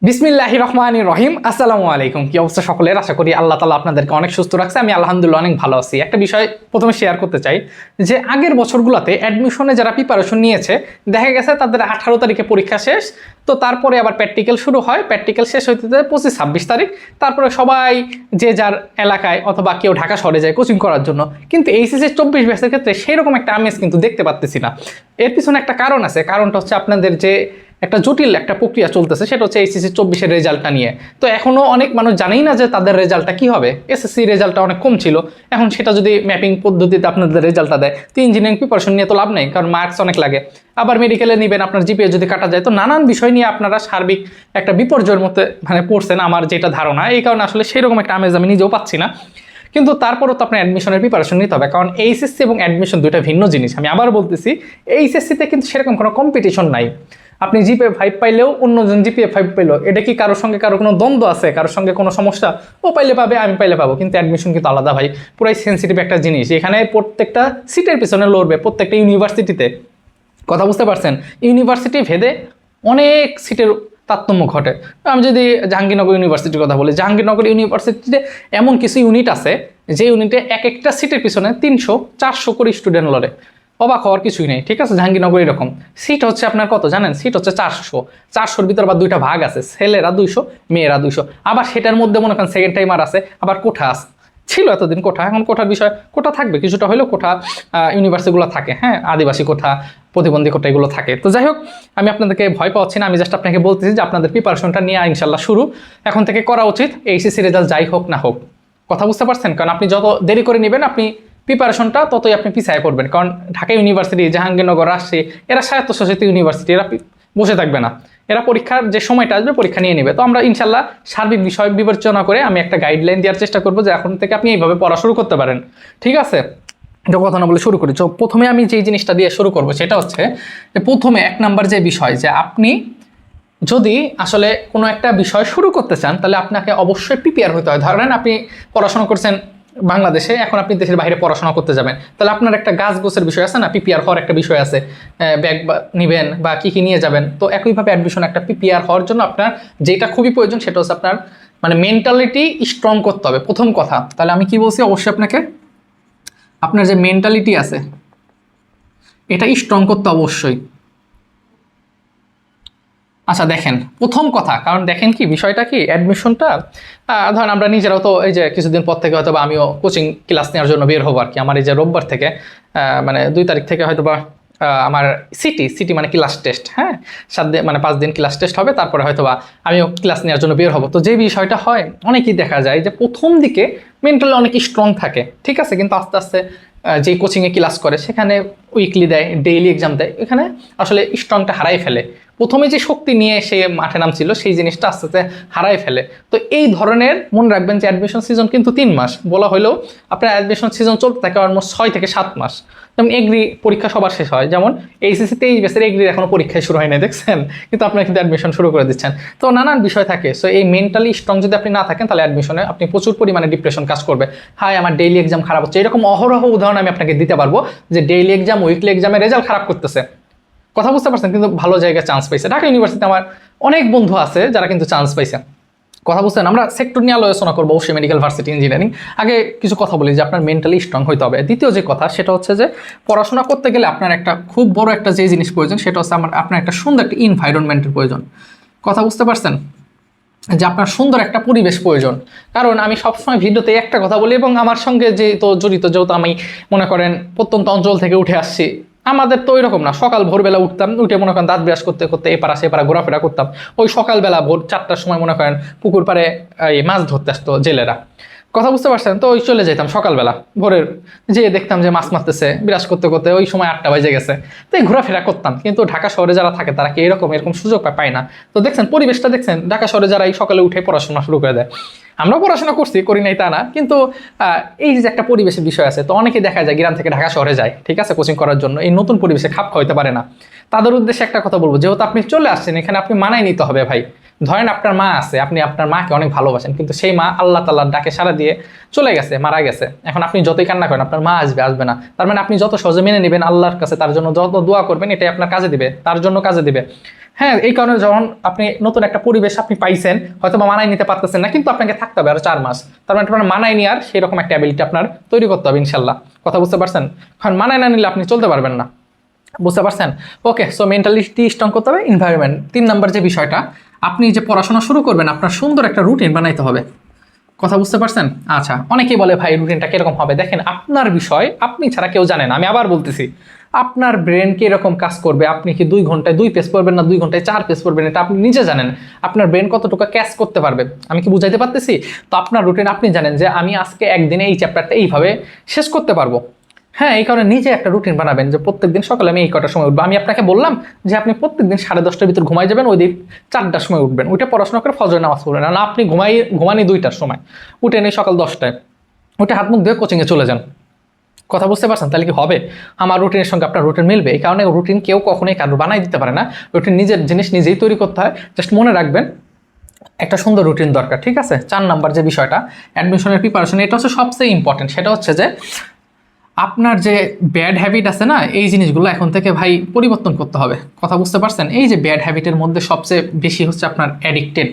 বিসমিল্লাহির রহমানির রহিম। আসসালামু আলাইকুম। কি অবস্থা সকলের? আশা করি আল্লাহ তাআলা আপনাদেরকে অনেক সুস্থ রাখছে। আমি আলহামদুলিল্লাহ অনেক ভালো আছি। একটা বিষয় প্রথমে শেয়ার করতে চাই যে আগের বছরগুলোতে অ্যাডমিশনে যারা প্রিপারেশন নিয়েছে দেখা গেছে তাদের 18 তারিখে পরীক্ষা শেষ, তো তারপরে আবার প্র্যাকটিক্যাল শুরু হয়, প্র্যাকটিক্যাল শেষ হইতে 25-26 তারিখ, তারপরে সবাই যে যার এলাকায় অথবা কেউ ঢাকা শহরে যায় কোচিং করার জন্য। কিন্তু এইচএসসি 24 ব্যাচের ক্ষেত্রে সেরকম একটা আমেজ কিন্তু দেখতে পাচ্ছি না। এর পিছনে একটা কারণ আছে, কারণটা হচ্ছে আপনাদের যে একটা জটিল একটা প্রক্রিয়া চলতেছে, সেটা হচ্ছে এইচএসসি 24-এর রেজাল্টটা নিয়ে। তো এখনও অনেক মানুষ জানেই না যে তাদের রেজাল্টটা কী হবে। এসএসসি রেজাল্টটা অনেক কম ছিল, এখন সেটা যদি ম্যাপিং পদ্ধতিতে আপনাদের রেজাল্টটা দেয় তো ইঞ্জিনিয়ারিং প্রিপারেশন নিয়ে তো লাভ নেই, কারণ মার্কস অনেক লাগে। আবার মেডিকেলে নেবেন, আপনার জিপিএ যদি কাটা যায়, তো নানান বিষয় নিয়ে আপনারা সার্বিক একটা বিপর্যয়ের মধ্যে পড়ছেন আমার যেটা ধারণা। এই কারণে আসলে সেরকম একটা আমেজ আমি নিজেও পাচ্ছি না। কিন্তু তারপরও তো আপনার অ্যাডমিশনের প্রিপারেশন নিতে হবে, কারণ এইচএসসি এবং অ্যাডমিশন দুইটা ভিন্ন জিনিস। আমি আবার বলতেছি, এইচএসসিতে কিন্তু সেরকম কোনো কম্পিটিশন নাই। আপনি জিপিএ 5 পাইলেও অন্যজন জিপিএ 5 পাইলো, এটা কি কারোর সঙ্গে কারো কোনো দ্বন্দ্ব আছে? কারোর সঙ্গে কোনো সমস্যা? ও পাইলে পাবে, আমি পাইলে পাবো। কিন্তু অ্যাডমিশন কিন্তু আলাদা ভাই, পুরাই সেন্সিটিভ একটা জিনিস। এখানে প্রত্যেকটা সিটের পিছনে লড়বে প্রত্যেকটা ইউনিভার্সিটিতে। কথা বুঝতে পারছেন? ইউনিভার্সিটি ভেদে অনেক সিটের তারতম্য ঘটে। আমি যদি জাহাঙ্গীরনগর ইউনিভার্সিটির কথা বলি, জাহাঙ্গীরনগর ইউনিভার্সিটিতে এমন কিছু ইউনিট আছে যে ইউনিটে এক একটা সিটের পিছনে 300-400 করে স্টুডেন্ট লড়ে। অবাক হওয়ার কিছুই নেই, ঠিক আছে? জাহাঙ্গীরনগর এরকম। সিট হচ্ছে আপনার কত জানেন? সিট হচ্ছে 400-400-র ভিতর আবার দুইটা ভাগ আছে, ছেলেরা 200, মেয়েরা 200। আবার সেটার মধ্যে মনে করেন সেকেন্ড টাইমার আছে, আবার কোঠা আছে। ছিল এতদিন কোঠা, এখন কোঠার বিষয়, কোঠা থাকবে কিছুটা হলেও, কোঠা ইউনিভার্সিটিগুলো থাকে, হ্যাঁ, আদিবাসী কোঠা, প্রতিবন্ধী কোঠা, এগুলো থাকে। তো যাই হোক, আমি আপনাদেরকে ভয় পাচ্ছি না, আমি জাস্ট আপনাকে বলতেছি যে আপনাদের প্রিপারেশনটা নিয়ে ইনশাল্লাহ শুরু এখন থেকে করা উচিত, এইচএসসি রেজাল্ট যাই হোক না হোক। কথা বুঝতে পারছেন? কারণ আপনি যত দেরি করে নেবেন আপনি প্রিপারেশনটা ততই আপনি পিছিয়ে পড়বেন। কারণ ঢাকা ইউনিভার্সিটি, জাহাঙ্গীরনগর, রাজশাহী, এরা স্বায়ত্তশাসিত ইউনিভার্সিটি, এরা বসে থাকবে না। এরা পরীক্ষার যে সময়টা আসবে পরীক্ষা নিয়ে নেবে। তো আমরা ইনশাল্লাহ সার্বিক বিষয় বিবেচনা করে আমি একটা গাইডলাইন দেওয়ার চেষ্টা করবো যে এখন থেকে আপনি এইভাবে পড়া শুরু করতে পারেন, ঠিক আছে? কথা না বলে শুরু করি। তো প্রথমে আমি যেই জিনিসটা দিয়ে শুরু করবো সেটা হচ্ছে যে প্রথমে 1 নাম্বার যে বিষয়, যে আপনি যদি আসলে কোনো একটা বিষয় শুরু করতে চান তাহলে আপনাকে অবশ্যই প্রিপেয়ার হতে হয়। ধরেন আপনি পড়াশোনা করছেন বাংলাদেশে, এখন আপনি দেশের বাইরে পড়াশোনা করতে যাবেন, তাহলে আপনার একটা গোছের বিষয় আছে না, প্রিপেয়ার হওয়ার একটা বিষয় আছে, ব্যাগ নেবেন বা কী কী নিয়ে যাবেন। তো একইভাবে অ্যাডমিশন একটা প্রিপেয়ার হওয়ার জন্য আপনার যেটা খুবই প্রয়োজন সেটা হচ্ছে আপনার মেন্টালিটি স্ট্রং করতে হবে, প্রথম কথা। তাহলে আমি কি বলছি, অবশ্যই আপনাকে আপনার যে মেন্টালিটি আছে এটা স্ট্রং করতে অবশ্যই। আচ্ছা দেখেন, প্রথম কথা, কারণ দেখেন কি বিষয়টা কি, অ্যাডমিশনটা ধরেন আমরা নিজেরাও তো এই যে কিছুদিন পর থেকে হয়তো বা আমিও কোচিং ক্লাস নেওয়ার জন্য বের হবো আর কি। আমার এই যে রোববার থেকে 2 তারিখ থেকে হয়তো বা আমার সিটি ক্লাস টেস্ট, হ্যাঁ, 7 দিন 5 দিন ক্লাস টেস্ট হবে, তারপরে হয়তো বা আমিও ক্লাস নেওয়ার জন্য বের হবো। তো যে বিষয়টা হয়, অনেকেই দেখা যায় যে প্রথম দিকে মেন্টালি অনেক স্ট্রং থাকে, ঠিক আছে, কিন্তু আস্তে আস্তে যে কোচিংয়ে ক্লাস করে সেখানে উইকলি দেয়, ডেইলি এক্সাম দেয়, এখানে আসলে স্ট্রংটা হারাই ফেলে। প্রথমে যে শক্তি নিয়ে সে মাঠে নামছিল সেই জিনিসটা আস্তে আস্তে হারাই ফেলে। তো এই ধরনের মনে রাখবেন যে অ্যাডমিশন সিজন কিন্তু 3 মাস বলা হলেও আপনার অ্যাডমিশন সিজন চলতে থাকে অলমোস্ট 6 থেকে 7 মাস। যেমন এগ্রি পরীক্ষা সবার শেষ হয়, যেমন এইচএসসি 23 ব্যাচের এগ্রির এখনো পরীক্ষায় শুরু হয় না, দেখছেন? কিন্তু আপনারা কিন্তু অ্যাডমিশন শুরু করে দিচ্ছেন। তো নানান বিষয় থাকে। সো এই মেন্টালি স্ট্রং যদি আপনি না থাকেন তাহলে অ্যাডমিশনে আপনি প্রচুর পরিমাণে ডিপ্রেশন কাজ করবে। হাই আমার ডেইলি এক্সাম খারাপ হচ্ছে, এরকম অহরহ উদাহরণ আমি আপনাকে দিতে পারবো যে ডেইলি এক্সাম, উইকলি এক্সামের রেজাল্ট খারাপ করতেছে। কথা বুঝতে পারছেন? কিন্তু ভালো জায়গায় চান্স পাইছে। ঢাকা ইউনিভার্সিটিতে আমার অনেক বন্ধু আছে যারা কিন্তু চান্স পাইছে। কথা বুঝছেন? আমরা সেক্টর নিয়ে আলোচনা করবো অবশ্যই, মেডিকেল ভার্সিটি, ইঞ্জিনিয়ারিং। আগে কিছু কথা বলি যে আপনার মেন্টালি স্ট্রং হইতে হবে। দ্বিতীয় যে কথা সেটা হচ্ছে যে পড়াশোনা করতে গেলে আপনার একটা খুব বড় একটা যে জিনিস প্রয়োজন সেটা হচ্ছে আপনার একটা সুন্দর একটা এনভায়রনমেন্টের প্রয়োজন। কথা বুঝতে পারছেন? যে আপনার সুন্দর একটা পরিবেশ প্রয়োজন। কারণ আমি সবসময় ভিডিওতে একটা কথা বলি, এবং আমার সঙ্গে যেহেতু জড়িত, যেহেতু আমি মনে করেন প্রত্যন্ত অঞ্চল থেকে উঠে আসছি, আমাদের তো ওইরকম না। সকাল ভোরবেলা উঠতাম, উঠে মনে করেন দাঁত ব্রাশ করতে করতে এপারা সেপারা ঘোরাফেরা করতাম। ওই সকালবেলা ভোর 4টার সময় মনে করেন পুকুর পাড়ে এই মাছ ধরতে আসতো জেলেরা। কথা বুঝতে পারছেন? তো ওই চলে যেতাম সকালবেলা ভোরের, যেয়ে দেখতাম যে মাছ মারতেছে, বিরাজ করতে করতে ওই সময় 8টা বেজে গেছে। তো এই ঘোরাফেরা করতাম। কিন্তু ঢাকা শহরে যারা থাকে তারা কি এরকম সুযোগ পায় না। তো দেখছেন পরিবেশটা, দেখছেন ঢাকা শহরে যারা এই সকালে উঠে পড়াশোনা শুরু করে দেয়। আমরাও পড়াশোনা করি নাই তা না, কিন্তু এই যে একটা পরিবেশের বিষয় আছে। তো অনেকেই দেখা যায় গ্রাম থেকে ঢাকা শহরে যায়, ঠিক আছে, কোচিং করার জন্য, এই নতুন পরিবেশে খাপ খাওয়াইতে পারে না। তাদের উদ্দেশ্যে একটা কথা বলবো, যেহেতু আপনি চলে আসছেন এখানে, আপনি মানায় নিতে হবে ভাই। ধরেন আপনার মা আছে, আপনি আপনার মাকে অনেক ভালোবাসেন, কিন্তু সেই মা আল্লাহ তাআলার ডাকে সাড়া দিয়ে চলে গেছে, মারা গেছে। এখন আপনি যতই কান্না করেন আপনার মা আসবে না, তার আপনি যত সহজে মেনে নেবেন আল্লাহর কাছে, তার জন্য যত দোয়া করবেন এটাই আপনার কাজে দিবে, তার জন্য কাজে দিবে। হ্যাঁ, এই কারণে যখন আপনি নতুন একটা পরিবেশ আপনি পাইছেন, হয়তো বা মানায় নিতে পারতেছেন না, কিন্তু আপনাকে থাকতে হবে আরো 4 মাস। তার মানে আপনার মানায় নিয়ে আর সেরকম একটা অ্যাবিলিটি আপনার তৈরি করতে হবে ইনশাল্লাহ। কথা বুঝতে পারছেন? কারণ মানায় না নিলে আপনি চলতে পারবেন না। বুঝতে পারছেন? ওকে, সো মেন্টালিটি স্ট্রং করতে হবে। এনভায়রনমেন্ট 3 নাম্বার যে বিষয়টা, আপনি যে পড়াশোনা শুরু করবেন আপনার সুন্দর একটা রুটিন বানাইতে হবে। কথা বুঝতে পারছেন? আচ্ছা, অনেকেই বলে ভাই রুটিনটা কিরকম হবে। দেখেন, আপনার বিষয় আপনি ছাড়া কেউ জানে না। আমি আবার বলতেছি, আপনার ব্রেন কিরকম কাজ করবে, আপনি কি 2 ঘন্টায় 2 পেজ পড়বেন না 2 ঘন্টায় 4 পেজ পড়বেন, এটা আপনি নিজে জানেন। আপনার ব্রেন কতটুকু ক্যাচ করতে পারবে, আমি কি বুঝাইতে পারতেছি? তো আপনার রুটিন আপনি জানেন যে আমি আজকে একদিনে এই চ্যাপ্টারটা এইভাবে শেষ করতে পারবো। হ্যাঁ, এই কারণে নিজে একটা রুটিন বানাবেন যে প্রত্যেকদিন সকালে আমি এই কটার সময় উঠবো। আমি আপনাকে বললাম যে আপনি প্রত্যেকদিন 10:30টার ভিতর ঘুমাই যাবেন, ওই দিন 4টার সময় উঠবেন, ওইটা পড়াশোনা করে ফজর নামাজ পড়বেন। না আপনি ঘুমানি 2টার সময়, উঠে নেই সকাল 10টায়, ওইটা হাত মুখ ধুয়ে কোচিংয়ে চলে যান। কথা বুঝতে পারছেন? তাহলে কি হবে? আমার রুটিনের সঙ্গে আপনার রুটিন মিলবে? এই কারণে রুটিন কেউ কখনোই কারো বানাই দিতে পারে না। রুটিন নিজের জিনিস নিজেই তৈরি করতে হয়। জাস্ট মনে রাখবেন একটা সুন্দর রুটিন দরকার, ঠিক আছে? 4 নাম্বার যে বিষয়টা অ্যাডমিশনের প্রিপারেশন, এটা হচ্ছে সবচেয়ে ইম্পর্টেন্ট। সেটা হচ্ছে যে আপনার যে ব্যাড হ্যাবিট আছে না, এই জিনিসগুলো এখন থেকে ভাই পরিবর্তন করতে হবে। কথা বুঝতে পারছেন? এই যে ব্যাড হ্যাবিটের মধ্যে সবচেয়ে বেশি হচ্ছে আপনার অ্যাডিক্টেড।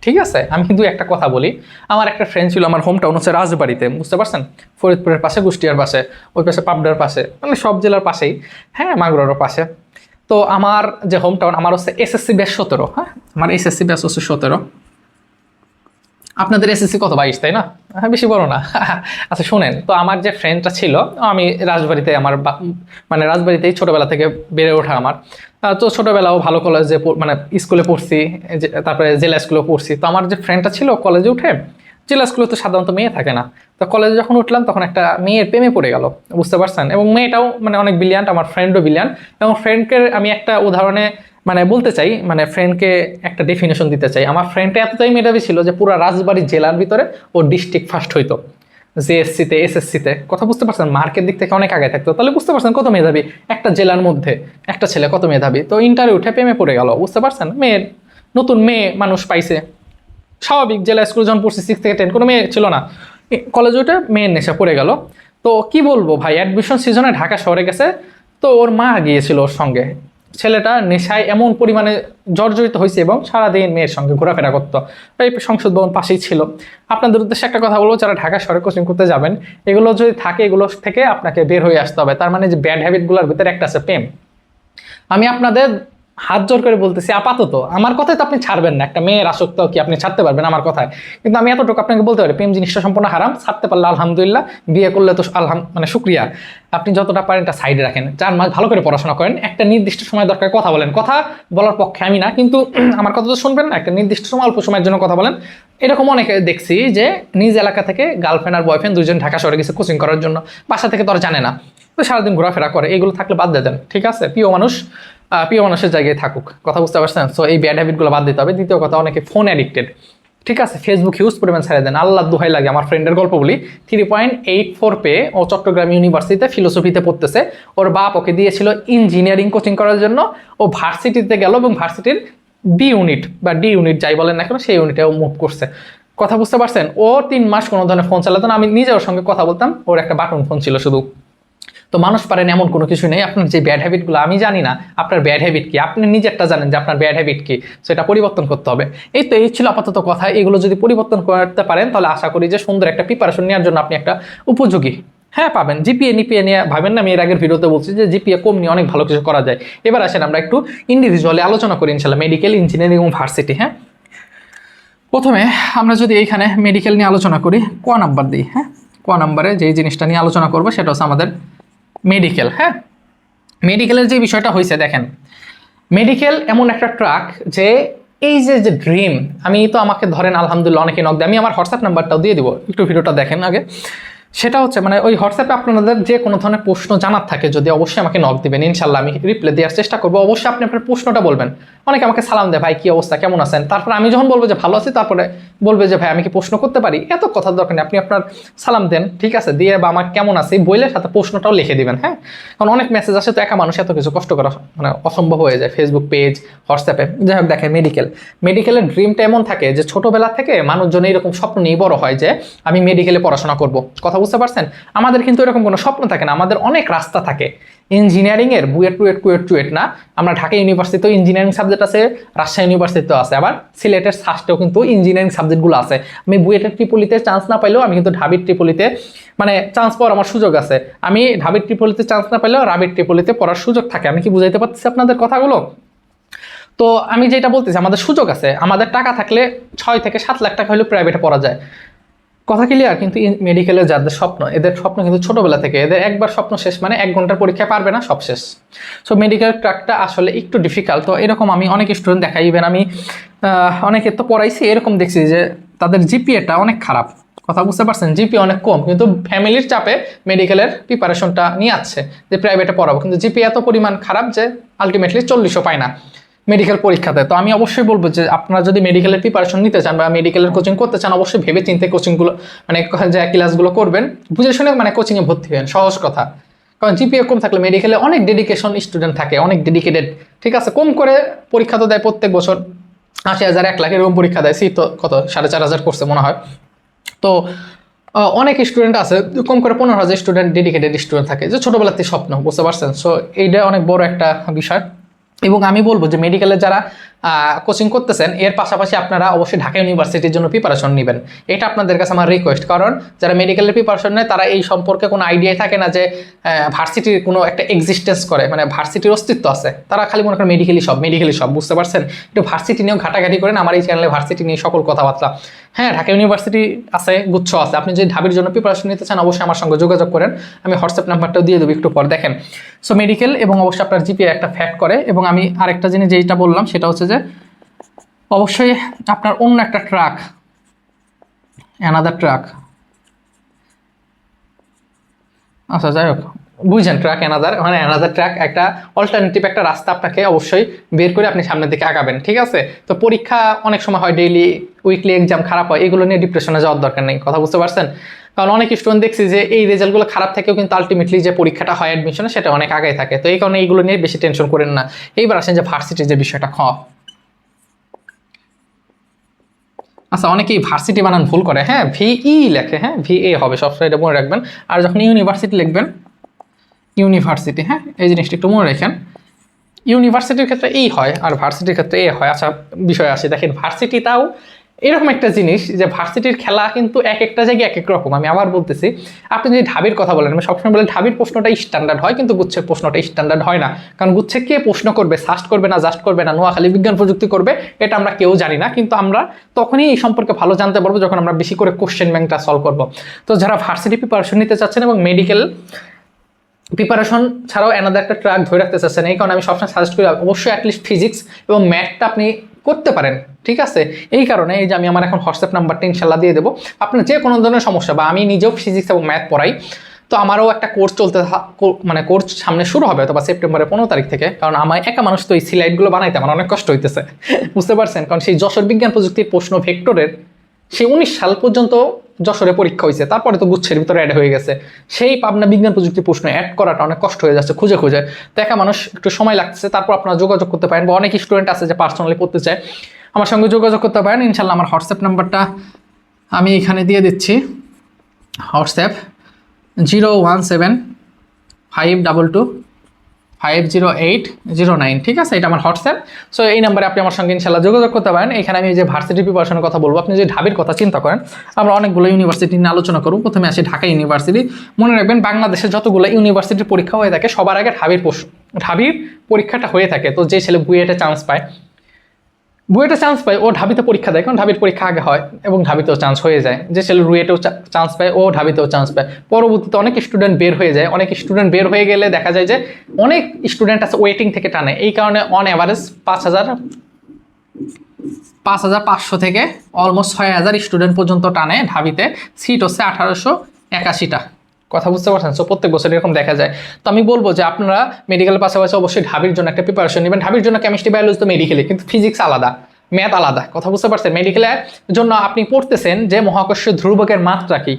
ঠিক আছে, আমি কিন্তু একটা কথা বলি, আমার একটা ফ্রেন্ড ছিল, আমার হোম টাউন হচ্ছে রাজবাড়িতে, বুঝতে পারছেন? ফরিদপুরের পাশে, কুষ্টিয়ার পাশে, ওই পাশে পাবনার পাশে, মানে সব জেলার পাশেই, হ্যাঁ, মাগুরারও পাশে। তো আমার যে হোম টাউন, আমার হচ্ছে এসএসসি ব্যাচ 17। হ্যাঁ, আমার এসএসসি ব্যাচ হচ্ছে 17। আপনাদের এসএসসি কত? 22, তাই না? হ্যাঁ, বেশি বড় না। আচ্ছা শুনেন, তো আমার যে ফ্রেন্ডটা ছিল, আমি রাজবাড়িতে, আমার মানে রাজবাড়িতেই ছোটবেলা থেকে বেড়ে ওঠা আমার। তো ছোটবেলাও ভালো কলেজে মানে স্কুলে পড়ছি, তারপরে জেলা স্কুলেও পড়ছি। তো আমার যে ফ্রেন্ডটা ছিল কলেজে উঠে, জেলা স্কুলে তো সাধারণত মেয়ে থাকে না, তো কলেজে যখন উঠলাম তখন একটা মেয়ের প্রেমে পড়ে গেল, বুঝতে পারছেন? এবং মেয়েটাও মানে অনেক ব্রিলিয়ান্ট, আমার ফ্রেন্ডও ব্রিলিয়ান্ট। এবং ফ্রেন্ডকে আমি একটা উদাহরণে মানে বলতে চাই, মানে ফ্রেন্ডকে একটা ডেফিনেশন দিতে চাই। আমার ফ্রেন্ডটা এতটাই মেধাবী ছিল যে পুরো রাজবাড়ী জেলার ভিতরে ও ডিস্ট্রিক্ট ফার্স্ট হইতো, জেএসসিতে, এসএসসিতে। কথা বুঝতে পারছেন? মার্কের দিক থেকে অনেক আগে থাকতো। তাহলে বুঝতে পারছেন কত মেধাবী একটা জেলার মধ্যে একটা ছেলে, কত মেধাবী। তো ইন্টারে উঠে প্রেমে পড়ে গেল, বুঝতে পারছেন? মেয়ের নতুন মেয়ে মানুষ পাইছে, স্বাভাবিক। জেলা স্কুল যখন পড়ছি 6 থেকে 10 কোনো মেয়ে ছিল না, কলেজে উঠে মেয়ের নেশা পড়ে গেল। তো কি বলবো ভাই, অ্যাডমিশন সিজনে ঢাকা শহরে গেছে, তো ওর মা গিয়েছিল ওর সঙ্গে। ছেলেটা নেশায় এমন পরিমাণে জর্জরিত হয়েছে এবং সারাদিন মেয়ের সঙ্গে ঘোরাফেরা করতো। এই সংসদ ভবন পাশেই ছিল। আপনাদের উদ্দেশ্যে একটা কথা বলবো, যারা ঢাকা শহরে কোচিং করতে যাবেন, এগুলো যদি থাকে, এগুলো থেকে আপনাকে বের হয়ে আসতে হবে। তার মানে যে ব্যাড হ্যাবিটগুলোর ভিতরে একটা আছে প্রেম। আমি আপনাদের হাত জোর করে বলতেছি, আপাতত আমার কথাই তো আপনি ছাড়বেন না। একটা মেয়ের আসক্ত কি আপনি ছাড়তে পারবেন আমার কথায়? কিন্তু আমি এতটুকু আপনাকে বলতে পারি, প্রেম জিনিসটা সম্পূর্ণ হারাম। ছাড়তে পারলে আলহামদুলিল্লাহ, বিয়ে করলে তো মানে শুক্রিয়া। আপনি যতটা পারেন এটা সাইডে রাখেন। 4 মাস ভালো করে পড়াশোনা করেন, একটা নির্দিষ্ট সময় দরকার কথা বলেন। কথা বলার পক্ষে আমি না, কিন্তু আমার কথা তো শুনবেন না। একটা নির্দিষ্ট সময়, অল্প সময়ের জন্য কথা বলেন। এরকম অনেকে দেখছি যে নিজ এলাকা থেকে গার্লফ্রেন্ড আর বয়ফ্রেন্ড দুজন ঢাকা শহরে গেছে কোচিং করার জন্য, বাসা থেকে তো আর জানে না, তো সারাদিন ঘোরাফেরা করে। এগুলো থাকলে বাদ দিয়ে দেন, ঠিক আছে? প্রিয় মানুষের জায়গায় থাকুক। কথা বুঝতে পারছেন? সো এই ব্যাড হ্যাবিটগুলো বাদ দিতে হবে। দ্বিতীয় কথা, অনেকে ফোন অ্যাডিক্টেড, ঠিক আছে? ফেসবুক ইউজ পরিমাণ ছেড়ে দেন, আল্লাহ দোহাই লাগে। আমার ফ্রেন্ডের গল্প বলি, 3.84 পেয়ে ও চট্টগ্রাম ইউনিভার্সিটিতে ফিলোসফিতে পড়তেছে। ওর বাপ ওকে দিয়েছিল ইঞ্জিনিয়ারিং কোচিং করার জন্য। ও ভার্সিটিতে গেল এবং ভার্সিটির বি ইউনিট বা ডি ইউনিট যাই বলেন না কেন, সেই ইউনিটে ও মুভ করছে। কথা বুঝতে পারছেন? ও 3 মাস কোনো ধরনের ফোন চালাতো না। আমি নিজে ওর সঙ্গে কথা বলতাম, ওর একটা বাটন ফোন ছিল শুধু। তো মানুষ পারেন এমন কোনো কিছু নেই। আপনার যে ব্যাড হ্যাবিটগুলো, আমি জানি না আপনার ব্যাড হ্যাবিট কি, আপনি নিজেরটা জানেন যে আপনার ব্যাড হ্যাবিট কি, সেটা পরিবর্তন করতে হবে। এই ছিল আপাতত কথা। এগুলো যদি পরিবর্তন করতে পারেন তাহলে আশা করি যে সুন্দর একটা প্রিপারেশন নেওয়ার জন্য আপনি একটা উপযোগী, হ্যাঁ, পাবেন। জিপিএ নিয়ে ভাবেন না। আমি এর আগের ভিডিওতে বলছি যে জিপিএ কম নিয়ে অনেক ভালো কিছু করা যায়। এবার আসেন আমরা একটু ইন্ডিভিজুয়ালি আলোচনা করি ইনশাল্লাহ, মেডিকেল, ইঞ্জিনিয়ারিং এবং ভার্সিটি। হ্যাঁ, প্রথমে আমরা যদি এইখানে মেডিকেল নিয়ে আলোচনা করি, ক নাম্বার দিই। হ্যাঁ, ক নাম্বারে যেই জিনিসটা নিয়ে আলোচনা করবো সেটা হচ্ছে আমাদের মেডিকেল। হ্যাঁ, মেডিকেলের যে বিষয়টা হয়েছে, দেখেন, মেডিকেল এমন একটা ট্রাক যে এই যে ড্রিম, আমি তো আমাকে ধরেন আলহামদুলিল্লাহ অনেকে নক দেয়, আমি আমার হোয়াটসঅ্যাপ নাম্বারটাও দিয়ে দিব, একটু ভিডিওটা দেখেন আগে। সেটা হচ্ছে মানে ওই হোয়াটসঅ্যাপে আপনাদের যে কোনো ধরনের প্রশ্ন জানার থাকে যদি, অবশ্যই আমাকে নক দিবেন, ইনশাল্লাহ আমি রিপ্লাই দেওয়ার চেষ্টা করবো। অবশ্যই আপনি আপনার প্রশ্নটা বলবেন। অনেকে আমাকে সালাম দেয়, ভাই কি অবস্থা, কেমন আছেন? তারপরে আমি যখন বলবো যে ভালো আছি, তারপরে বলবে যে ভাই আমি কি প্রশ্ন করতে পারি? এত কথার দরকার নেই, আপনি আপনার সালাম দেন, ঠিক আছে, দিয়ে বা আমার কেমন আছি বইলে সাথে প্রশ্নটাও লিখে দিবেন। হ্যাঁ, কারণ অনেক মেসেজ আসে, তো একা মানুষ এত কিছু কষ্ট করা মানে অসম্ভব হয়ে যায় ফেসবুক পেজ, হোয়াটসঅ্যাপে। যাই হোক, দেখেন মেডিকেলের ড্রিমটা এমন থাকে যে ছোটবেলা থেকে মানুষজন এইরকম স্বপ্ন নিয়ে বড় হয় যে আমি মেডিকেলে পড়াশোনা করব। কথা বুঝতে পারছেন? আমাদের কিন্তু এরকম কোনো স্বপ্ন থাকে না, আমাদের অনেক রাস্তা থাকে। ইঞ্জিনিয়ারিংয়ের কুয়েট না, আমরা ঢাকা ইউনিভার্সিটিতেও ইঞ্জিনিয়ারিং সাবজেক্ট আছে, রাজশাহী ইউনিভার্সিটিতেও আছে, আবার সিলেটের সাস্টেও কিন্তু ইঞ্জিনিয়ারিং সাবজেক্টগুলো আছে। আমি বুয়েটের ট্রিপলিতে চান্স না পাইলেও আমি কিন্তু ঢাবির ট্রিপলিতে মানে চান্স পাওয়ার আমার সুযোগ আছে। আমি ঢাবির ট্রিপলিতে চান্স না পাইলেও রাবির ট্রিপলিতে পড়ার সুযোগ থাকে। আমি কি বুঝাইতে পারতেছি আপনাদের কথাগুলো? তো আমি যেটা বলতেছি, আমাদের সুযোগ আছে, আমাদের টাকা থাকলে 6 থেকে 7 লাখ টাকা হলেও প্রাইভেটে পড়া যায়। কথা ক্লিয়ার? কিন্তু মেডিকেলের যাদের স্বপ্ন, এদের স্বপ্ন কিন্তু ছোটবেলা থেকে, এদের একবার স্বপ্ন শেষ মানে 1 ঘন্টার পরীক্ষায় পারবে না, সব শেষ। সো মেডিকেল ট্র্যাকটা আসলে একটু ডিফিকাল্ট। তো এরকম আমি অনেক স্টুডেন্ট দেখাই, ইভেন আমি অনেকে তো পড়াইছি, এরকম দেখছি যে তাদের জিপিএটা অনেক খারাপ। কথা বুঝতে পারছেন? জিপি অনেক কম, কিন্তু ফ্যামিলির চাপে মেডিকেলের প্রিপারেশনটা নিয়ে আসছে যে প্রাইভেটে পড়াবো, কিন্তু জিপি এত পরিমাণ খারাপ যে আলটিমেটলি 40ও পায় না মেডিকেল পরীক্ষাতে। তো আমি অবশ্যই বলবো যে আপনারা যদি মেডিকেলের প্রিপারেশন নিতে চান বা মেডিকেলের কোচিং করতে চান, অবশ্যই ভেবে চিন্তে কোচিংগুলো মানে যে ক্লাসগুলো করবেন, বুঝে শুনে মানে কোচিংয়ে ভর্তি হবেন, সহজ কথা। কারণ জিপিএ কম থাকলে মেডিকেলে অনেক ডেডিকেশন স্টুডেন্ট থাকে, অনেক ডেডিকেটেড, ঠিক আছে? কম করে পরীক্ষা তো দেয় প্রত্যেক বছর 80,000 1 লাখ এরকম পরীক্ষা দেয়, সিট তো কত 4,500 করছে মনে হয়। তো অনেক স্টুডেন্ট আছে, কম করে 15,000 স্টুডেন্ট ডেডিকেটেড স্টুডেন্ট থাকে, যে ছোটোবেলাতে স্বপ্ন, বুঝতে পারছেন? সো এইটা অনেক বড় একটা বিষয়। এবং আমি বলবো যে মেডিকেলে যারা কোচিং করতেছেন, এর পাশাপাশি আপনারা অবশ্যই ঢাকা ইউনিভার্সিটির জন্য প্রিপারেশন নেবেন। এটা আপনাদের কাছে আমার রিকোয়েস্ট। কারণ যারা মেডিকেলের প্রিপারেশন নেয় তারা এই সম্পর্কে কোনো আইডিয়াই থাকে না যে ভার্সিটির কোনো একটা এক্সিস্টেন্স করে, মানে ভার্সিটির অস্তিত্ব আছে। তারা খালি মনে করেন মেডিকেলি সব, বুঝতে পারছেন? একটু ভার্সিটি নিয়েও ঘাটাঘাটি করেন, আমার এই চ্যানেলে ভার্সিটি নিয়ে সকল কথাবার্তা। হ্যাঁ, ঢাকা ইউনিভার্সিটি আছে, গুচ্ছ আছে। আপনি যদি ঢাবির জন্য প্রিপারেশন নিতে চান, অবশ্যই আমার সঙ্গে যোগাযোগ করেন, আমি হোয়াটসঅ্যাপ নাম্বারটাও দিয়ে দেবো একটু পর। দেখেন, সো মেডিকেল এবং অবশ্যই আপনার জিপিএ একটা ফ্যাক্ট করে। এবং আমি আরেকটা জিনিস যেটা বললাম সেটা হচ্ছে যে অবশ্যই আপনার অন্য একটা ট্র্যাক, অ্যানাদার ট্র্যাক, আচ্ছা যাই হোক বুঝছেন, ট্র্যাক অ্যানাদার মানে অ্যানাদার ট্র্যাক, একটা অল্টারনেটিভ একটা রাস্তা আপনাকে অবশ্যই বের করে আপনি সামনের দিকে আগাবেন, ঠিক আছে? তো পরীক্ষা অনেক সময় হয়, ডেইলি উইকলি এক্সাম খারাপ হয়, এগুলো নিয়ে ডিপ্রেশনে যাওয়ার দরকার নেই। কথা বুঝতে পারছেন? কারণ অনেক স্টুডেন্ট দেখছি যে এই রেজাল্টগুলো খারাপ থেকেও কিন্তু আলটিমেটলি যে পরীক্ষাটা হয় অ্যাডমিশনে, সেটা অনেক আগে থাকে। তো এই কারণে এইগুলো নিয়ে বেশি টেনশন করেন না। এইবার আসেন যে ভার্সিটির যে বিষয়টা। আচ্ছা, অনেকেই ভার্সিটি বানান ভুল করে, হ্যাঁ ভিই লেখে, হ্যাঁ ভিএ হবে সবসময়, এটা মনে রাখবেন। আর যখন ইউনিভার্সিটি লিখবেন, ইউনিভার্সিটি, হ্যাঁ এই জিনিসটা একটু মনে রাখেন। ইউনিভার্সিটির ক্ষেত্রে এই হয় আর ভার্সিটির ক্ষেত্রে এ হয়। আচ্ছা বিষয় আসে, দেখেন ভার্সিটি তাও এরকম একটা জিনিস যে ভার্সিটির খেলা কিন্তু এক একটা জায়গায় এক এক রকম। আমি আবার বলতেছি, আপনি যদি ঢাবির কথা বলেন, আমি সবসময় বলেন ঢাবির প্রশ্নটা স্ট্যান্ডার্ড হয়, কিন্তু গুচ্ছের প্রশ্নটা স্ট্যান্ডার্ড হয় না। কারণ গুচ্ছে কে প্রশ্ন করবে, সাস্ট করবে না জাস্ট করবে না নোয়াখালী বিজ্ঞান প্রযুক্তি করবে, এটা আমরা কেউ জানি না। কিন্তু আমরা তখনই এই সম্পর্কে ভালো জানতে পারবো যখন আমরা বেশি করে কোশ্চেন ব্যাংকটা সলভ করবো। তো যারা ভার্সিটি প্রিপারেশন নিতে চাচ্ছেন এবং মেডিকেল প্রিপারেশন ছাড়াও অ্যানাদার একটা ট্র্যাক ধরে রাখতে চাচ্ছেন, এই কারণে আমি সবসময় সাজেস্ট করি অবশ্যই অ্যাটলিস্ট ফিজিক্স এবং ম্যাথটা আপনি করতে পারেন, ঠিক আছে? এই কারণে এই যে আমি আমার এখন হোয়াটসঅ্যাপ নাম্বারটা ইনশাল্লাহ দিয়ে দেবো। আপনার যে কোনো ধরনের সমস্যা, বা আমি নিজেও ফিজিক্স এবং ম্যাথ পড়াই, তো আমারও একটা কোর্স চলতে মানে কোর্স সামনে শুরু হবে অথবা সেপ্টেম্বরের 15 তারিখ থেকে। কারণ আমার একা মানুষ তো এই স্লাইডগুলো বানাইতে আমার অনেক কষ্ট হইতেছে, বুঝতে পারছেন? কারণ সেই যশোর বিজ্ঞান প্রযুক্তির প্রশ্ন ভেক্টরের সেই 19 সাল পর্যন্ত যশোরে পরীক্ষা হয়েছে, তারপরে তো গুচ্ছের ভিতরে অ্যাড হয়ে গেছে। সেই পাবনা বিজ্ঞান প্রযুক্তি প্রশ্ন অ্যাড করাটা অনেক কষ্ট হয়ে যাচ্ছে খুঁজে খুঁজে। তো একা মানুষ একটু সময় লাগছে, তারপর আপনারা যোগাযোগ করতে পারেন, বা অনেক স্টুডেন্ট আছে যে পার্সোনালি পড়তে চায়, আমার সঙ্গে যোগাযোগ করতে পারেন ইনশাল্লাহ। আমার হোয়াটসঅ্যাপ নাম্বারটা আমি এখানে দিয়ে দিচ্ছি, হোয়াটসঅ্যাপ 01752250809, ঠিক আছে? এটা আমার হোয়াটসঅ্যাপ। সো এই নাম্বারে আপনি আমার সঙ্গে ইনশাল্লাহ যোগাযোগ করতে পারেন। এখানে আমি যে ভার্সিটি প্রিপারেশনের কথা বলবো, আপনি যে ঢাবির কথা চিন্তা করেন, আমরা অনেকগুলো ইউনিভার্সিটি নিয়ে আলোচনা করব। প্রথমে আসি ঢাকা ইউনিভার্সিটি। মনে রাখবেন, বাংলাদেশে যতগুলো ইউনিভার্সিটির পরীক্ষা হয়ে থাকে সবার আগে ঢাবির পরীক্ষাটা হয়ে থাকে। তো যে ছেলে বুয়েটে চান্স পায় ও ঢাবিতে পরীক্ষা দেয়, কারণ ঢাবির পরীক্ষা আগে হয় এবং ঢাবিতেও চান্স হয়ে যায়। যে ছেলে রুয়েটেও চান্স পায় ও ঢাবিতেও চান্স পায়। পরবর্তীতে অনেক স্টুডেন্ট বের হয়ে যায়, অনেক স্টুডেন্ট বের হয়ে গেলে দেখা যায় যে অনেক স্টুডেন্ট আছে ওয়েটিং থেকে টানে। এই কারণে অন অ্যাভারেজ 5,500 থেকে অলমোস্ট 6,000 স্টুডেন্ট পর্যন্ত টানে ঢাবিতে। সিট হচ্ছে 1881টা। কথা বুঝতে পারছেন? সো প্রত্যেক বছর এরকম দেখা যায়। তো আমি বলবো যে আপনারা মেডিকেলের পাশাপাশি অবশ্যই ঢাবির জন্য একটা প্রিপারেশন নেবেন। ঢাবির জন্য কেমিস্ট্রি বায়োলজি তো মেডিকেলে, কিন্তু ফিজিক্স আলাদা, ম্যাথ আলাদা। কথা বুঝতে পারছেন? মেডিকেলের জন্য আপনি পড়তেছেন যে মহাকর্ষীয় ধ্রুবকের মাত্রা কি,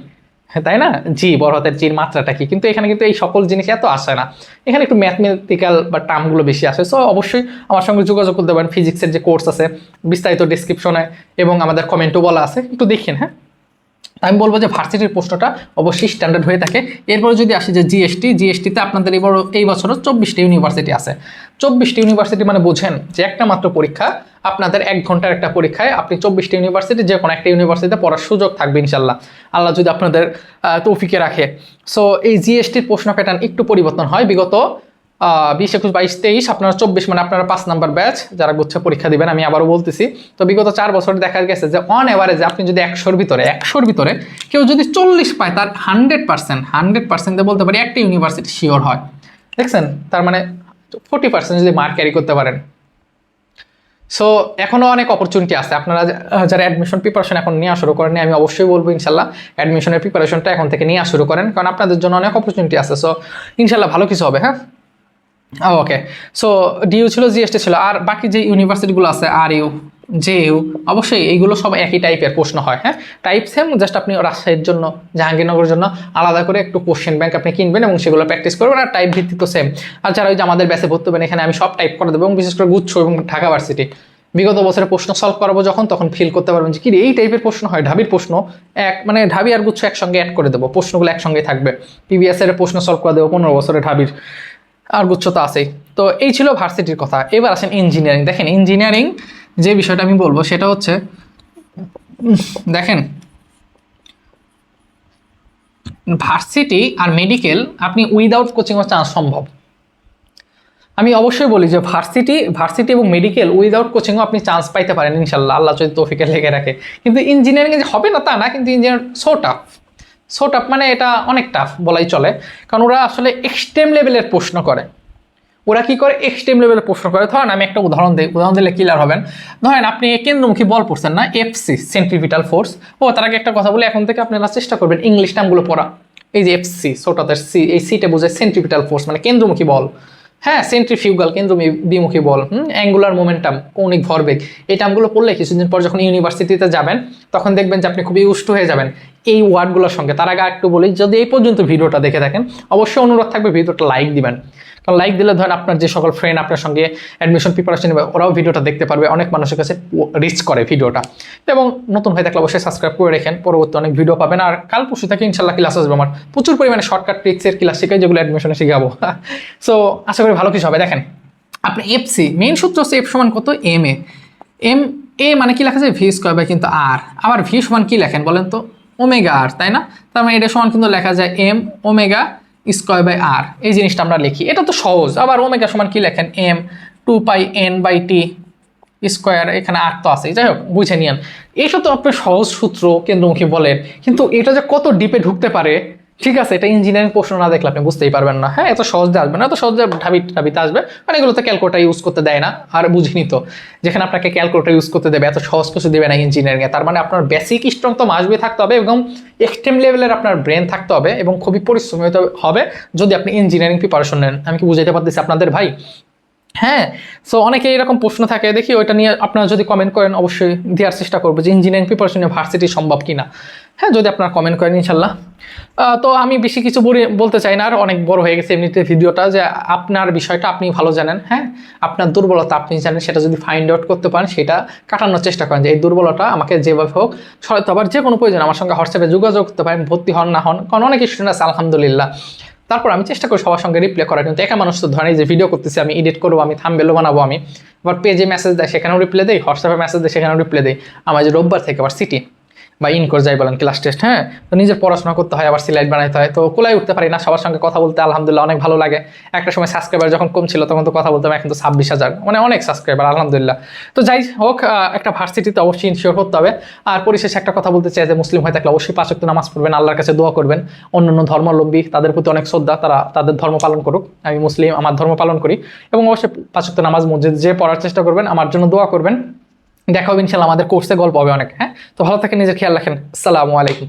তাই না? জি, বড় হাতের জির মাত্রাটা কি, কিন্তু এখানে কিন্তু এই সকল জিনিস এত আসে না। এখানে একটু ম্যাথমেটিক্যাল বা টার্মগুলো বেশি আসে। সো অবশ্যই আমার সঙ্গে যোগাযোগ করতে পারেন। ফিজিক্সের যে কোর্স আছে বিস্তারিত ডিসক্রিপশনে এবং আমাদের কমেন্টও বলা আছে, একটু দেখেন। হ্যাঁ, আমি বলবো যে ভার্সিটির প্রশ্নটা অবশ্যই স্ট্যান্ডার্ড হয়ে থাকে। এরপরে যদি আসি যে জিএসটিতে আপনাদের এই বছরও 24টা ইউনিভার্সিটি আছে। 24টা ইউনিভার্সিটি মানে বোঝেন যে একটা মাত্র পরীক্ষা, আপনাদের 1 ঘন্টার একটা পরীক্ষায় আপনি 24টা ইউনিভার্সিটি যে কোনো একটা ইউনিভার্সিটিতে পড়ার সুযোগ থাকবে ইনশাল্লাহ, আল্লাহ যদি আপনাদের তৌফিকে রাখে। সো এই জিএসটির প্রশ্ন প্যাটার্ন একটু পরিবর্তন হয়। বিগত 20, 21, 22, 23 আপনারা 24 মানে আপনারা 5 নাম্বার ব্যাচ যারা গুচ্ছ পরীক্ষা দিবেন, আমি আবারও বলতেছি। তো বিগত 4 বছরে দেখা গেছে যে অন এভারেজে আপনি যদি 100-র ভিতরে কেউ যদি 40 পায়, তার 100% বলতে পারি একটা ইউনিভার্সিটি শিওর হয়। দেখছেন, তার মানে 40% যদি মার্ক ক্যারি করতে পারেন। সো এখনও অনেক অপরচুনিটি আছে। আপনারা যারা অ্যাডমিশন প্রিপারেশন এখন নেওয়া শুরু করেন, আমি অবশ্যই বলবো ইনশাল্লাহ অ্যাডমিশনের প্রিপারেশনটা এখন থেকে নেওয়া শুরু করেন, কারণ আপনাদের জন্য অনেক অপরচুনিটি আছে। সো ইনশাল্লাহ ভালো কিছু হবে। হ্যাঁ, ওকে। সো ডিইউ ছিল, জিএসটি ছিল, আর বাকি যে ইউনিভার্সিটিগুলো আছে আরইউ, জেইউ, অবশ্যই এইগুলো সব একই টাইপের প্রশ্ন হয়। হ্যাঁ, টাইপ সেম, জাস্ট আপনি রাজশাহীর জন্য, জাহাঙ্গীরনগরের জন্য আলাদা করে একটু কোশ্চেন ব্যাংক আপনি কিনবেন এবং সেগুলো প্র্যাকটিস করবেন, আর টাইপ ভিত্তিক তো সেম। আর যারা ওই যে আমাদের ব্যাচে ভর্তি হবেন, এখানে আমি সব টাইপ করে দেবো, এবং বিশেষ করে গুচ্ছ এবং ঢাকা ভার্সিটি বিগত বছরের প্রশ্ন সলভ করাবো যখন, তখন ফিল করতে পারবেন যে কি এই টাইপের প্রশ্ন হয়। ঢাবির প্রশ্ন মানে ঢাবি আর গুচ্ছ একসঙ্গে অ্যাড করে দেবো, প্রশ্নগুলো একসঙ্গে থাকবে। পিবিএস এর প্রশ্ন সলভ করে দেবো 15 বছরের ঢাবির, আর গুচ্ছ তো আছেই। তো এই ছিল ভার্সিটির কথা। এবার আসেন ইঞ্জিনিয়ারিং। দেখেন ইঞ্জিনিয়ারিং যে বিষয়টা আমি বলবো সেটা হচ্ছে, দেখেন ভার্সিটি আর মেডিকেল আপনি উইদাউট কোচিংও চান্স সম্ভব। আমি অবশ্যই বলি যে ভার্সিটি এবং মেডিকেল উইদাউট কোচিংও আপনি চান্স পাইতে পারেন ইনশাল্লাহ, আল্লাহ যদি তৌফিকে লেগে রাখে। কিন্তু ইঞ্জিনিয়ারিংয়ে যে হবে না তা না, কিন্তু ইঞ্জিনিয়ার সো টাফ মানে এটা অনেক টাফ বলাই চলে, কারণ ওরা আসলে এক্সট্রিম লেভেলের প্রশ্ন করে। ওরা কি করে, এক্সট্রিম লেভেলের প্রশ্ন করে। ধরেন আমি একটা উদাহরণ দিলে ক্লিয়ার হবেন। ধরেন আপনি কেন্দ্রমুখী বল পড়ছেন না, এফসি, সেন্ট্রিপিটাল ফোর্স। তার আগে একটা কথা বলি, এখন থেকে আপনারা চেষ্টা করবেন ইংলিশ নামগুলো পড়া। এই যে এফসি, ছোটাতে সি, এই সিটা বোঝায় সেন্ট্রিপিটাল ফোর্স মানে কেন্দ্রমুখী বল। হ্যাঁ, সেন্ট্রিফিউগাল কেন্দ্রবিমুখী বল, অ্যাঙ্গুলার মোমেন্টাম, কৌণিক ভরবেগ, এই টার্মগুলো পড়লে কিছুদিন পর যখন ইউনিভার্সিটিতে যাবেন তখন দেখবেন যে আপনি খুবই উষ্ট হয়ে যাবেন এই ওয়ার্ডগুলোর সঙ্গে। তার আগে একটু বলি, যদি এই পর্যন্ত ভিডিওটা দেখে থাকেন অবশ্যই অনুরোধ থাকবে ভিডিওটা লাইক দিবেন, কারণ লাইক দিলে ধরেন আপনার যে সকল ফ্রেন্ড আপনার সঙ্গে অ্যাডমিশন প্রিপারেশন নেবে ওরাও ভিডিওটা দেখতে পারবে, অনেক মানুষের কাছে রিচ করে ভিডিওটা। এবং নতুন হয়ে থাকলে অবশ্যই সাবস্ক্রাইব করে রাখেন, পরবর্তী অনেক ভিডিও পাবেন। আর কাল পরশু থেকে ইনশাল্লাহ ক্লাস আসবে, আমার প্রচুর পরিমাণে শর্টকাট ট্রিক্সের ক্লাস শেখাই, যেগুলো অ্যাডমিশনে শেখাবো। সো আশা করি ভালো কিছু হবে। দেখেন আপনি এফসি, মেইন সূত্র হচ্ছে এফ সমান কত, এ মানে কি লেখা যায়, ভি স্কয়ার বাই কিন্তু আর, আবার ভি সমান কি লেখেন বলেন তো, ওমেগা আর, তাই না? তার মানে এটা সমান কিন্তু লেখা যায় এম ওমেগা স্কয়ার বাই আর, এই জিনিসটা আমরা লিখি, এটা তো সহজ। আবার ওমেগা সমান কি লেখেন, এম 2πn/t স্কয়ার, এখানে আর তো আছে, যাই হোক বুঝে নিয়েন। এইসব তো আপনার সহজ সূত্র কেন্দ্রমুখী বলেন, কিন্তু এটা যে কত ডিপে ঢুকতে পারে, ঠিক আছে, এটা ইঞ্জিনিয়ারিং প্রশ্ন না দেখলে আপনি বুঝতেই পারবেন না। হ্যাঁ, এত সহজে আসবে না, এত সহজে ঢাবিতে আসবে, মানে এগুলোতে ক্যালকুলেটার ইউজ করতে দেয় না। আর বুঝিনি তো, যেখানে আপনাকে ক্যালকুলেটার ইউজ করতে দেবে, এত সহজ কিছু দেবে না ইঞ্জিনিয়ারিংয়ে। তার মানে আপনার বেসিক স্ট্রং তো মাসবে থাকতে হবে, এবং এক্সট্রিম লেভেলের আপনার ব্রেন থাকতে হবে, এবং খুবই পরিশ্রমী হতে হবে যদি আপনি ইঞ্জিনিয়ারিং প্রিপারেশন নেন। আমি কি বুঝাইতে পারতেছি আপনাদের ভাই? হ্যাঁ, সো অনেকে এরকম প্রশ্ন থাকে, দেখি ওইটা নিয়ে আপনারা যদি কমেন্ট করেন অবশ্যই দেওয়ার চেষ্টা করবো যে ইঞ্জিনিয়ারিং প্রিপারেশনে ভার্সিটি সম্ভব কিনা। হ্যাঁ, যদি আপনারা কমেন্ট করেন ইনশাল্লাহ। তো আমি বেশি কিছু বলতে চাই না, আর অনেক বড় হয়ে গেছে এমনিতে ভিডিওটা, যে আপনার বিষয়টা আপনি ভালো জানেন। হ্যাঁ, আপনার দুর্বলতা আপনি জানেন, সেটা যদি ফাইন্ড আউট করতে পারেন, সেটা কাটানোর চেষ্টা করেন, যে এই দুর্বলতা আমাকে যেভাবে হোক সহায়তা। আবার যে কোনো প্রয়োজন আমার সঙ্গে হোয়াটসঅ্যাপে যোগাযোগ করতে পারেন, ভর্তি হন না হন, কারণ অনেক স্টুডেন্ট আছে আলহামদুলিল্লাহ। তারপর আমি চেষ্টা করি সবার সঙ্গে রিপ্লাই করার, কিন্তু একা মানুষ তো ধরেন এই যে ভিডিও করতেছি, আমি এডিট করবো, আমি থাম্বনেলও বানাবো, আমি আবার পেজে মেসেজ দেয় সেখানেও রিপ্লাই দেই, হোয়াটসঅ্যাপে মেসেজ দেয় সেখানেও রিপ্লাই দেই। আমার যে রোববার থেকে আবার সিটি বা ইনকোর্স যাই বলেন, ক্লাস টেস্ট, হ্যাঁ, তো নিজের পড়াশোনা করতে হয়, আবার সিলাইট বানাইতে হয়, তো কোলায় উঠতে পারি না। সবার সঙ্গে কথা বলতে আলহামদুলিল্লাহ অনেক ভালো লাগে। একটা সময় সাবস্ক্রাইবার যখন কম ছিল তখন তো কথা বলতাম, এখন তো 26,000, মানে অনেক সাবস্ক্রাইবার আলহামদুলিল্লাহ। তো যাই হোক, একটা ভার্সিটিতে অবশ্যই ইনশিওর করতে হবে। আর পরিশেষে একটা কথা বলতে চাই যে মুসলিম হয়ে থাকলে অবশ্যই 5 ওয়াক্ত নামাজ পড়বেন, আল্লাহর কাছে দোয়া করবেন। অন্যান্য ধর্মাবলম্বী তাদের প্রতি অনেক শ্রদ্ধা, তারা তাদের ধর্ম পালন করুক, আমি মুসলিম আমার ধর্ম পালন করি, এবং অবশ্যই 5 ওয়াক্ত নামাজ মসজিদে যে পড়ার চেষ্টা করবেন, আমার জন্য দোয়া করবেন। দেখা হবে ইনশাল্লাহ, আমাদের কোর্সে গল্প হবে অনেক। হ্যাঁ, তো ভালো থাকেন, নিজের খেয়াল রাখেন। আসসালামু আলাইকুম।